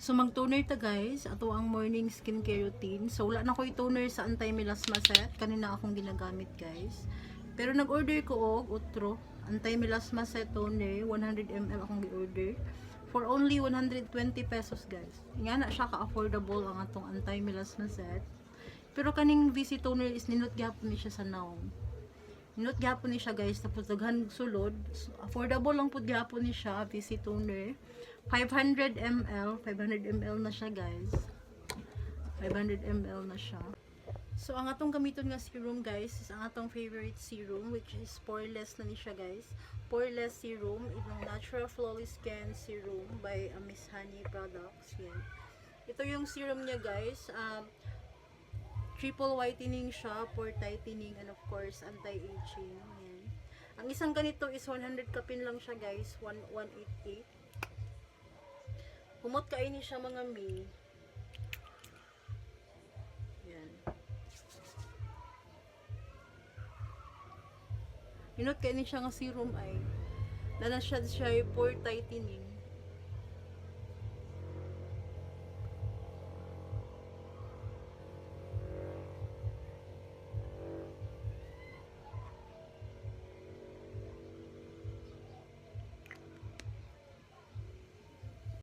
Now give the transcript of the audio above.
So mag-toner ta guys, ato ang morning skincare routine. So wala na ko i-toner sa anti-melasma set, kanina akong ginagamit guys. Pero nag-order ko og Utro anti-melasma set toner, 100 ml akong gi-order for only 120 pesos guys. Nga na siya ka-affordable ang atong anti-melasma set. Pero kaning VC toner is ninot gyapon ni siya sa naong. Ninot gyapon ni siya guys, tapos daghan sulod. Affordable lang pud gyapon ni siya, VC toner. 500 ml, 500 ml na siya guys. 500 ml na siya. So ang atong gamiton nga serum guys is ang atong favorite serum, which is poreless na ni siya guys. Poreless serum, itong Natural Flawless Skin Serum by Miss Honey Products. Yan. Ito yung serum niya guys. Triple whitening siya, pore tightening, and of course anti-aging. Yan. Ang isang ganito is 100 kapin lang siya guys, 188. Humot kaini siya mga may. Yan. Hinot kaini siya nga serum ay. Lala siya pore tightening.